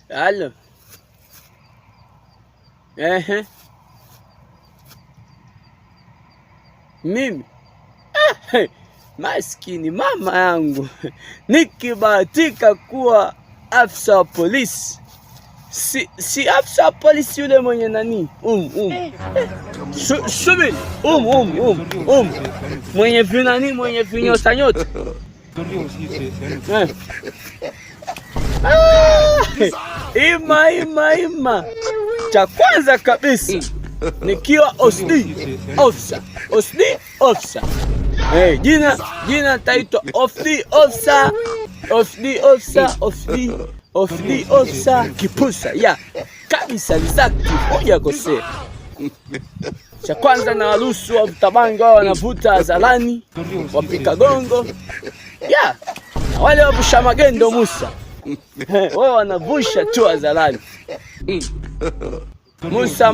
Halo. Mimi maskini mama yangu nikibahatika kuwa afisa wa polisi, si afisa wa polisi yule mwenye nani subiri mwenye vinani, mwenye vinyota nyota ima cha kwanza kabisa nikiwa officer. Jina taitwa officer Kipusa ya kabisa exactly, hujakosea. Cha kwanza na waruhusu wavuta bangi wao wanavuta hadharani, wapika gongo ya na wale wavusha magendo Musa wao wanavusha tu hadharani. Musa